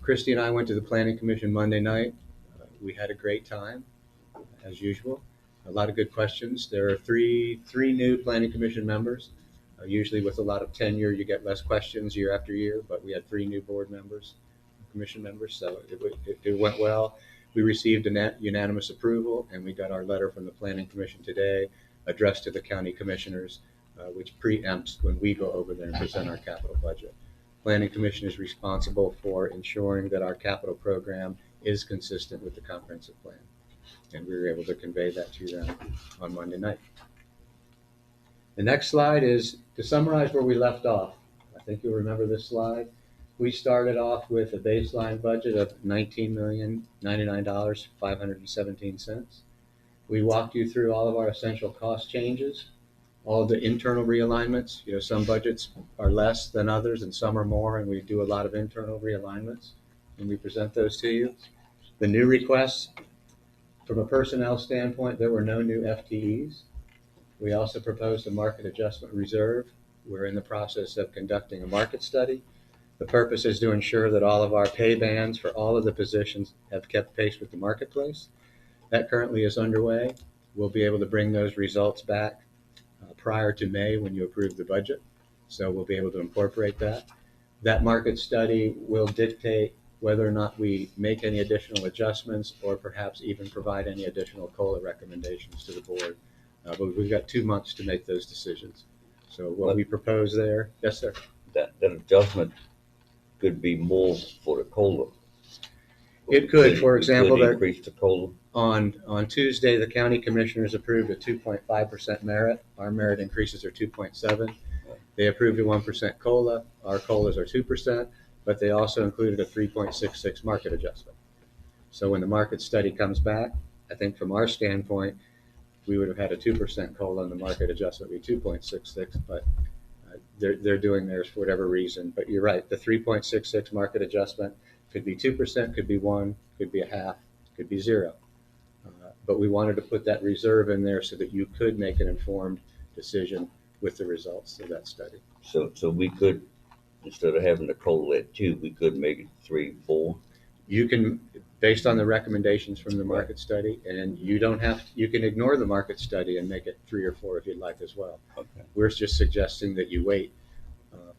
[SPEAKER 7] Christy and I went to the Planning Commission Monday night. We had a great time, as usual. A lot of good questions. There are three new Planning Commission members. Usually with a lot of tenure, you get less questions year after year, but we had 3 new board members, commission members, so it went well. We received a unanimous approval, and we got our letter from the Planning Commission today addressed to the county commissioners which preempts when we go over there and present our capital budget. Planning Commission is responsible for ensuring that our capital program is consistent with the comprehensive plan. And we were able to convey that to them on Monday night. The next slide is to summarize where we left off. I think you'll remember this slide. We started off with a baseline budget of $19,099,517. We walked you through all of our essential cost changes, all of the internal realignments. Some budgets are less than others and some are more, and we do a lot of internal realignments, and we present those to you. The new requests, from a personnel standpoint, there were no new FTEs. We also proposed a market adjustment reserve. We're in the process of conducting a market study. The purpose is to ensure that all of our pay bands for all of the positions have kept pace with the marketplace. That currently is underway. We'll be able to bring those results back prior to May when you approve the budget. So we'll be able to incorporate that. That market study will dictate whether or not we make any additional adjustments or perhaps even provide any additional COLA recommendations to the board. But we've got 2 months to make those decisions. So what we propose there, yes, sir.
[SPEAKER 1] That adjustment could be more for the COLA.
[SPEAKER 7] It could, for example,
[SPEAKER 1] Could increase the COLA.
[SPEAKER 7] On Tuesday, the county commissioners approved a 2.5% merit. Our merit increases are 2.7. They approved a 1% COLA. Our COLAs are 2%, but they also included a 3.66 market adjustment. So when the market study comes back, I think from our standpoint, we would have had a 2% COLA and the market adjustment would be 2.66, but they're doing theirs for whatever reason. But you're right, the 3.66 market adjustment could be 2%, could be 1, could be a half, could be 0. But we wanted to put that reserve in there so that you could make an informed decision with the results of that study.
[SPEAKER 1] So we could, instead of having the COLA at 2, we could make it 3, 4.
[SPEAKER 7] You can, based on the recommendations from the market study, and you can ignore the market study and make it 3 or 4 if you'd like as well.
[SPEAKER 1] Okay.
[SPEAKER 7] We're just suggesting that you wait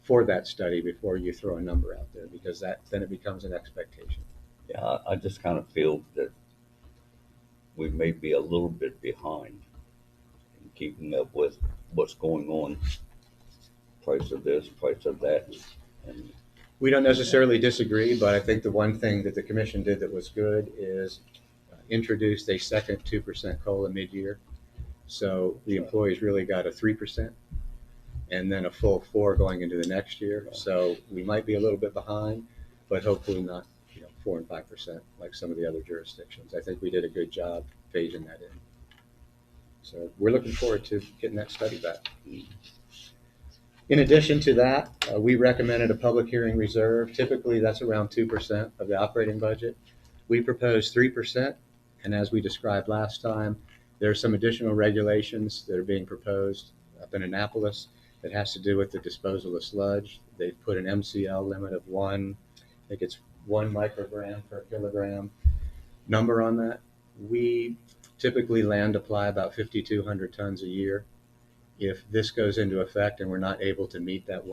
[SPEAKER 7] for that study before you throw a number out there, because then it becomes an expectation.
[SPEAKER 1] Yeah, I just kind of feel that we may be a little bit behind in keeping up with what's going on, price of this, price of that. And
[SPEAKER 7] We don't necessarily disagree, but I think the one thing that the commission did that was good is introduced a second 2% COLA mid-year. So the employees really got a 3% and then a full 4 going into the next year. So we might be a little bit behind, but hopefully not 4 and 5% like some of the other jurisdictions. I think we did a good job phasing that in. So we're looking forward to getting that study back. In addition to that, we recommended a public hearing reserve. Typically, that's around 2% of the operating budget. We proposed 3%, and as we described last time, there are some additional regulations that are being proposed up in Annapolis that has to do with the disposal of sludge. They've put an MCL limit of 1 microgram per kilogram number on that. We typically land apply about 5,200 tons a year. If this goes into effect and we're not able to meet that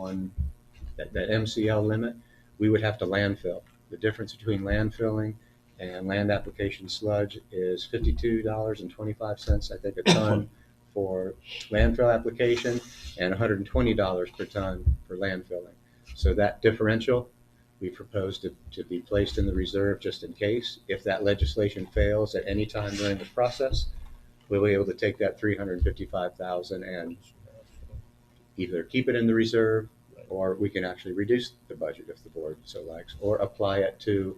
[SPEAKER 7] MCL limit, we would have to landfill. The difference between landfilling and land application sludge is $52.25, I think, a ton for landfill application and $120 per ton for landfilling. So that differential, we propose to be placed in the reserve just in case. If that legislation fails at any time during the process, we'll be able to take that $355,000 and either keep it in the reserve, or we can actually reduce the budget if the board so likes, or apply it to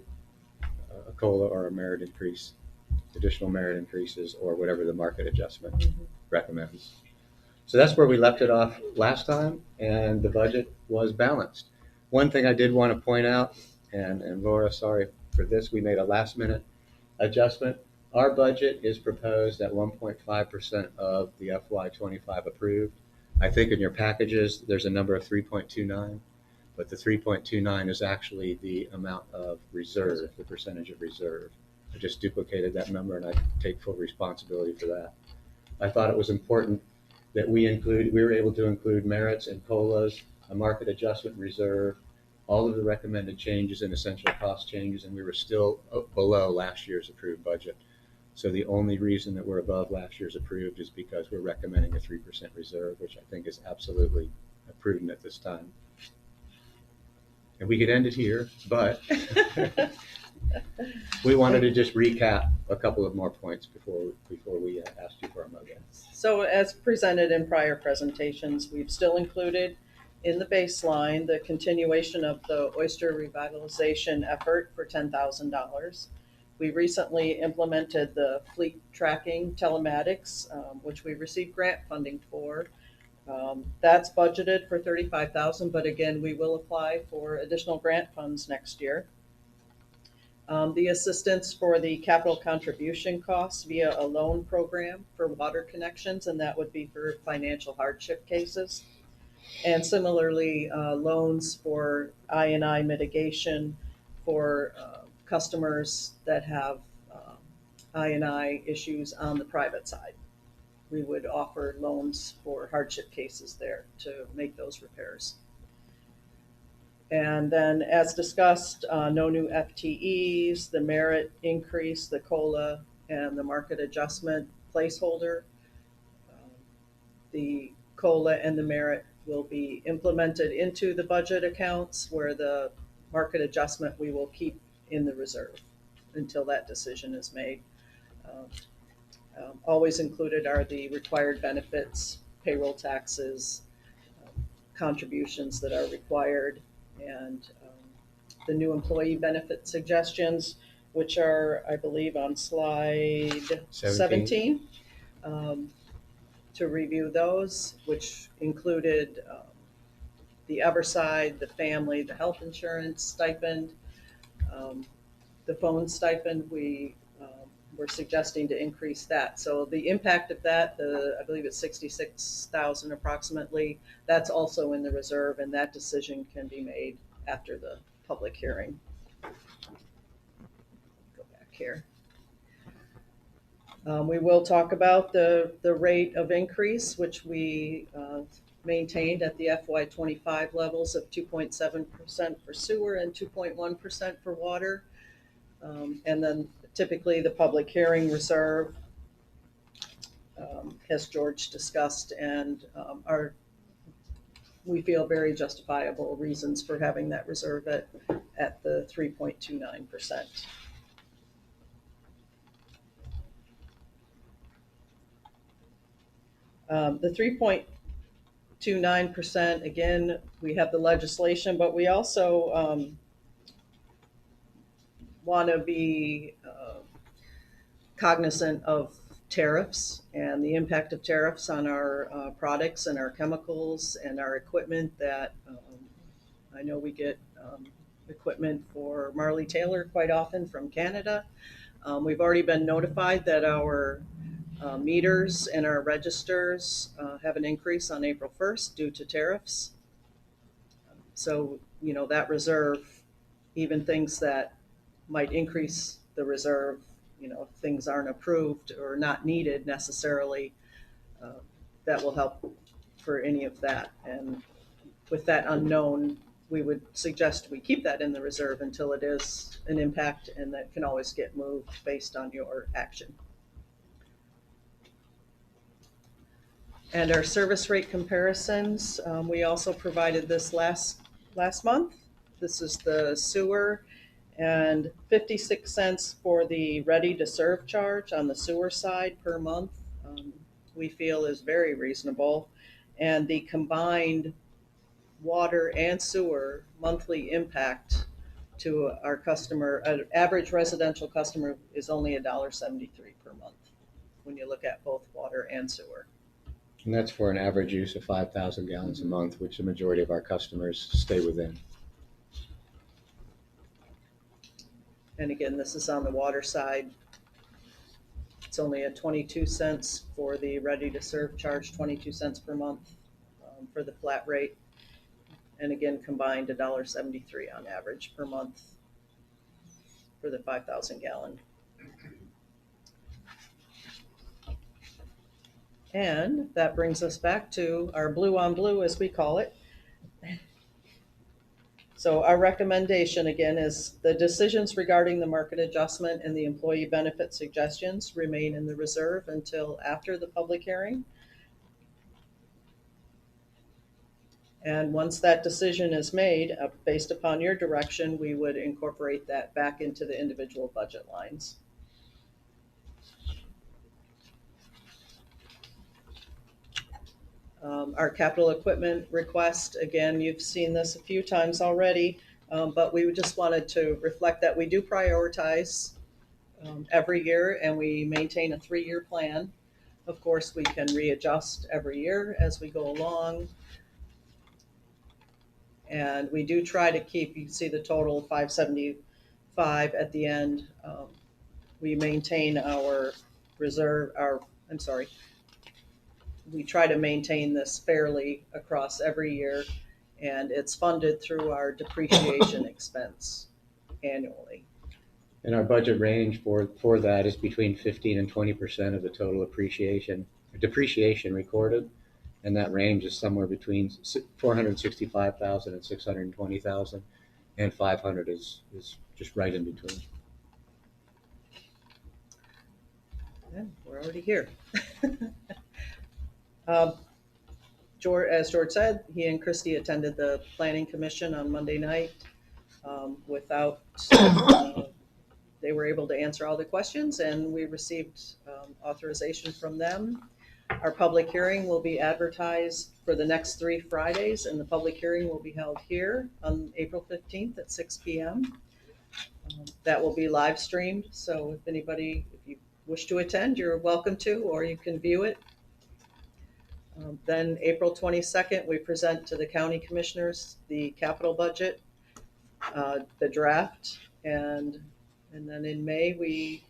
[SPEAKER 7] a COLA or a merit increase, additional merit increases, or whatever the market adjustment recommends. So that's where we left it off last time, and the budget was balanced. One thing I did want to point out, and Laura, sorry for this, we made a last minute adjustment. Our budget is proposed at 1.5% of the FY25 approved. I think in your packages, there's a number of 3.29, but the 3.29 is actually the amount of reserve, the percentage of reserve. I just duplicated that number and I take full responsibility for that. I thought it was important that we were able to include merits and COLAs, a market adjustment reserve, all of the recommended changes and essential cost changes, and we were still below last year's approved budget. So the only reason that we're above last year's approved is because we're recommending a 3% reserve, which I think is absolutely prudent at this time. And we could end it here, but we wanted to just recap a couple of more points before we asked you for a motion.
[SPEAKER 8] So as presented in prior presentations, we've still included in the baseline the continuation of the oyster revitalization effort for $10,000. We recently implemented the fleet tracking telematics, which we received grant funding for. That's budgeted for $35,000, but again, we will apply for additional grant funds next year. The assistance for the capital contribution costs via a loan program for water connections, and that would be for financial hardship cases. And similarly, loans for I&I mitigation for customers that have I&I issues on the private side. We would offer loans for hardship cases there to make those repairs. And then, as discussed, no new FTEs, the merit increase, the COLA, and the market adjustment placeholder. The COLA and the merit will be implemented into the budget accounts, where the market adjustment we will keep in the reserve until that decision is made. Always included are the required benefits, payroll taxes, contributions that are required, and the new employee benefit suggestions, which are, I believe, on slide 17. To review those, which included the Everside, the family, the health insurance stipend, the phone stipend. We're suggesting to increase that. So the impact of that, I believe it's 66,000 approximately, that's also in the reserve, and that decision can be made after the public hearing. Go back here. We will talk about the rate of increase, which we maintained at the FY25 levels of 2.7% for sewer and 2.1% for water. And then typically the public hearing reserve, as George discussed, and we feel very justifiable reasons for having that reserve at the 3.29%. The 3.29%, again, we have the legislation, but we also want to be cognizant of tariffs and the impact of tariffs on our products and our chemicals and our equipment. That I know we get equipment for Marley Taylor quite often from Canada. We've already been notified that our meters and our registers have an increase on April 1st due to tariffs. So, that reserve, even things that might increase the reserve, if things aren't approved or not needed necessarily, that will help for any of that. And with that unknown, we would suggest we keep that in the reserve until it is an impact, and that can always get moved based on your action. And our service rate comparisons, we also provided this last month. This is the sewer, and 56 cents for the ready to serve charge on the sewer side per month, we feel is very reasonable. And the combined water and sewer monthly impact to our customer, an average residential customer, is only $1.73 per month when you look at both water and sewer.
[SPEAKER 7] And that's for an average use of 5,000 gallons a month, which the majority of our customers stay within.
[SPEAKER 8] And again, this is on the water side. It's only at 22 cents for the ready to serve charge, 22 cents per month for the flat rate. And again, combined $1.73 on average per month for the 5,000 gallon. And that brings us back to our blue on blue, as we call it. So our recommendation again is the decisions regarding the market adjustment and the employee benefit suggestions remain in the reserve until after the public hearing. And once that decision is made, based upon your direction, we would incorporate that back into the individual budget lines. Our capital equipment request, again, you've seen this a few times already, but we just wanted to reflect that we do prioritize every year, and we maintain a 3-year plan. Of course, we can readjust every year as we go along. And we do try to keep, you see the total 575 at the end. We maintain our reserve, we try to maintain this fairly across every year, and it's funded through our depreciation expense annually.
[SPEAKER 7] And our budget range for that is between 15 and 20% of the total depreciation recorded. And that range is somewhere between 465,000 and 620,000, and 500 is just right in between.
[SPEAKER 8] Yeah, we're already here. As George said, he and Christy attended the Planning Commission on Monday night they were able to answer all the questions, and we received authorization from them. Our public hearing will be advertised for the next 3 Fridays, and the public hearing will be held here on April 15th at 6 p.m. That will be live streamed, so if you wish to attend, you're welcome to, or you can view it. Then April 22nd, we present to the county commissioners the capital budget, the draft, and then in May, we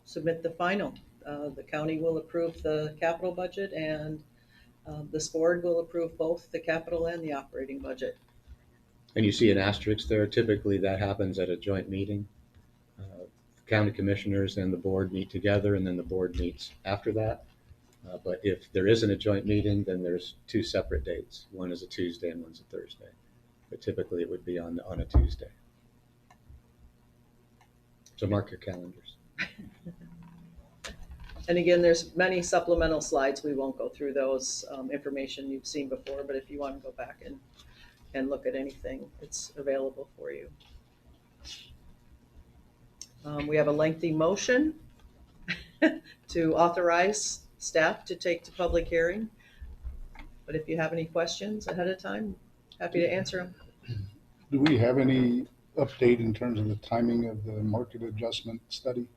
[SPEAKER 8] submit the final. The county will approve the capital budget, and this board will approve both the capital and the operating budget.
[SPEAKER 7] And you see an asterisk there. Typically, that happens at a joint meeting. County commissioners and the board meet together, and then the board meets after that. But if there isn't a joint meeting, then there's 2 separate dates. One is a Tuesday and one's a Thursday. But typically, it would be on a Tuesday. So mark your calendars.
[SPEAKER 8] And again, there's many supplemental slides. We won't go through those information you've seen before, but if you want to go back and look at anything, it's available for you. We have a lengthy motion to authorize staff to take to public hearing. But if you have any questions ahead of time, happy to answer them.
[SPEAKER 4] Do we have any update in terms of the timing of the market adjustment study?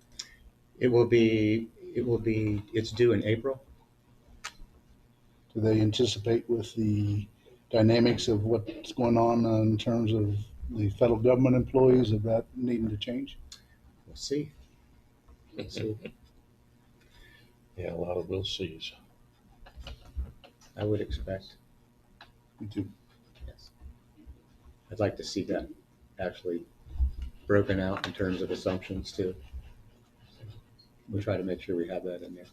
[SPEAKER 7] It's due in April.
[SPEAKER 4] Do they anticipate with the dynamics of what's going on in terms of the federal government employees of that needing to change?
[SPEAKER 7] We'll see.
[SPEAKER 3] Yeah, a lot of we'll sees.
[SPEAKER 7] I would expect.
[SPEAKER 4] Me too.
[SPEAKER 7] Yes. I'd like to see that actually broken out in terms of assumptions too. We try to make sure we have that in there.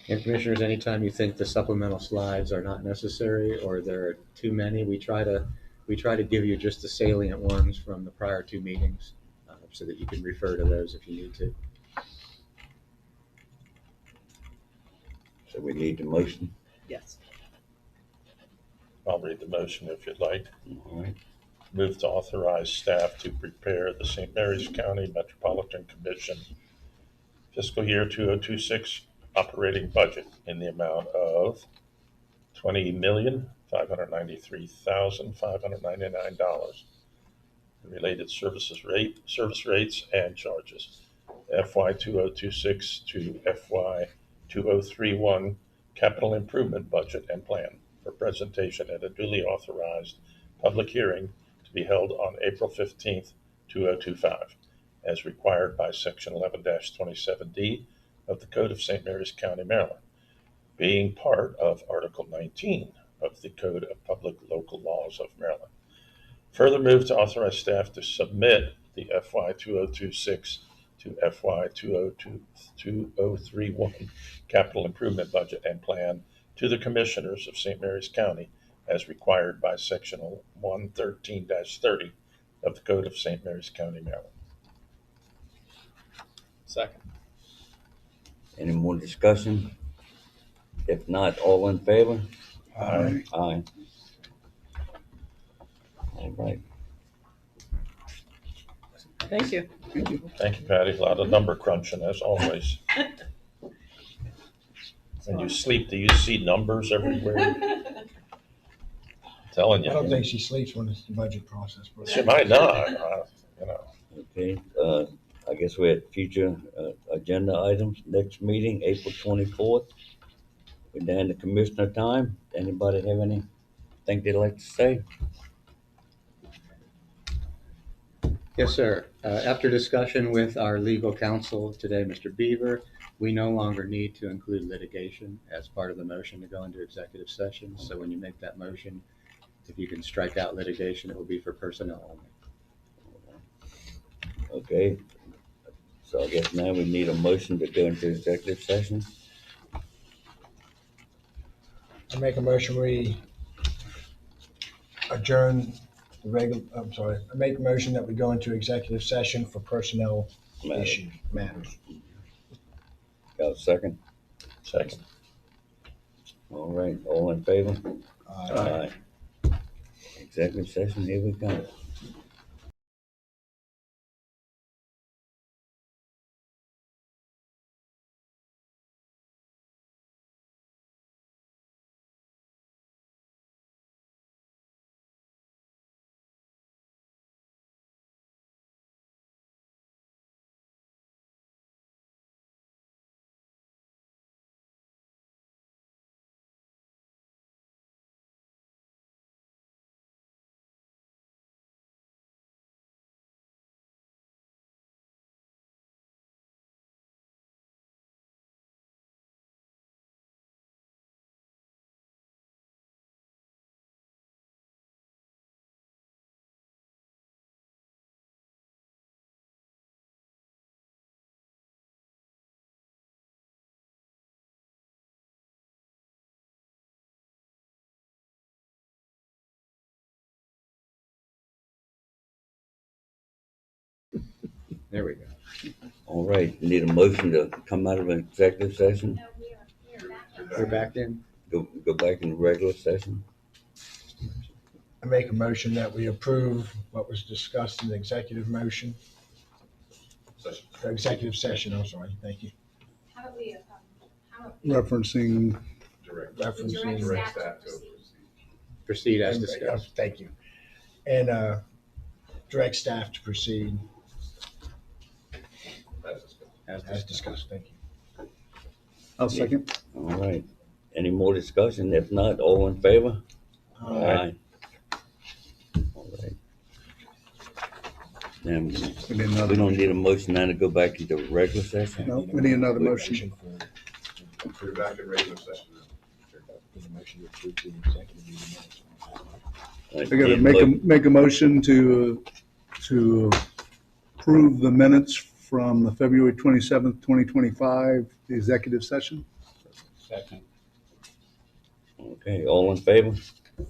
[SPEAKER 7] And commissioners, anytime you think the supplemental slides are not necessary or there are too many, we try to give you just the salient ones from the prior 2 meetings so that you can refer to those if you need to.
[SPEAKER 1] So we need the motion.
[SPEAKER 8] Yes.
[SPEAKER 3] I'll read the motion if you'd like.
[SPEAKER 1] All right.
[SPEAKER 3] Move to authorize staff to prepare the St. Mary's County Metropolitan Commission fiscal year 2026 operating budget in the amount of $20,593,599. Related service rates and charges. FY 2026 to FY 2031 capital improvement budget and plan for presentation at a duly authorized public hearing to be held on April 15th, 2025, as required by Section 11-27D of the Code of St. Mary's County, Maryland, being part of Article 19 of the Code of Public Local Laws of Maryland. Further move to authorize staff to submit the FY 2026 to FY 2031 capital improvement budget and plan to the Commissioners of St. Mary's County as required by Section 113-30 of the Code of St. Mary's County, Maryland.
[SPEAKER 9] Second.
[SPEAKER 1] Any more discussion? If not, all in favor?
[SPEAKER 3] Aye.
[SPEAKER 1] Aye. All right.
[SPEAKER 8] Thank you.
[SPEAKER 3] Thank you, Patty. A lot of number crunching as always. When you sleep, do you see numbers everywhere? Telling
[SPEAKER 2] I don't
[SPEAKER 3] you.
[SPEAKER 2] think she sleeps when it's the budget process. but-
[SPEAKER 3] She might not, you know.
[SPEAKER 1] Okay, I guess we had future, agenda items. Next meeting, April 24th. We're down to commissioner time. Anybody have anything they'd like to say?
[SPEAKER 7] Yes, sir. After discussion with our legal counsel today, Mr. Beaver, we no longer need to include litigation as part of the motion to go into executive session. So when you make that motion, if you can strike out litigation, it will be for personnel only.
[SPEAKER 1] Okay, so I guess now we need a motion to go into executive session.
[SPEAKER 2] I make a motion, we adjourn the I make a motion that we go into executive session for personnel issue matters.
[SPEAKER 1] Got a second?
[SPEAKER 3] Second.
[SPEAKER 1] All right, all in favor?
[SPEAKER 2] Aye.
[SPEAKER 1] Executive session, here we go.
[SPEAKER 7] There we go.
[SPEAKER 1] All right, need a motion to come out of an executive session,
[SPEAKER 11] No, we are back.
[SPEAKER 7] We're back in.
[SPEAKER 1] go back into regular session.
[SPEAKER 2] I make a motion that we approve what was discussed in the executive motion. Executive session, I'm sorry, thank you.
[SPEAKER 11] How about we, how about
[SPEAKER 4] Referencing,
[SPEAKER 2] Referencing.
[SPEAKER 11] direct staff to proceed?
[SPEAKER 7] Proceed as discussed.
[SPEAKER 2] Thank you. And direct staff to proceed as discussed, thank you.
[SPEAKER 4] I'll second.
[SPEAKER 1] All right, any more discussion? If not, all in favor?
[SPEAKER 3] Aye.
[SPEAKER 1] All right. Then
[SPEAKER 4] We need
[SPEAKER 1] we
[SPEAKER 4] another,
[SPEAKER 1] don't need a motion now to go back into regular session?
[SPEAKER 4] no, we need another motion.
[SPEAKER 10] We're back in regular session.
[SPEAKER 1] All right,
[SPEAKER 4] I gotta
[SPEAKER 1] need a
[SPEAKER 4] make a motion to approve the minutes from the February 27th, 2025 executive session.
[SPEAKER 9] Second.
[SPEAKER 1] Okay, all in favor?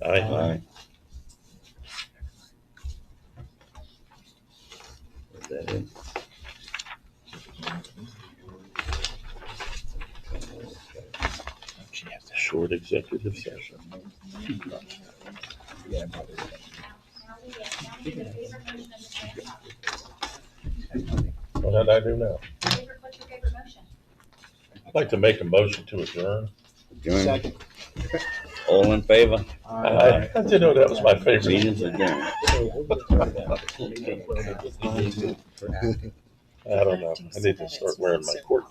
[SPEAKER 3] Aye.
[SPEAKER 1] Is that it?
[SPEAKER 3] Short executive session.
[SPEAKER 11] Now we need a favorite motion of the second.
[SPEAKER 3] What did I do now?
[SPEAKER 11] What's your favorite motion?
[SPEAKER 3] I'd like to make a motion to adjourn.
[SPEAKER 1] Adjourn.
[SPEAKER 2] Second.
[SPEAKER 1] All in favor?
[SPEAKER 3] I didn't know that was my favorite.
[SPEAKER 1] Meeting's adjourned.
[SPEAKER 3] I don't know. I need to start wearing my court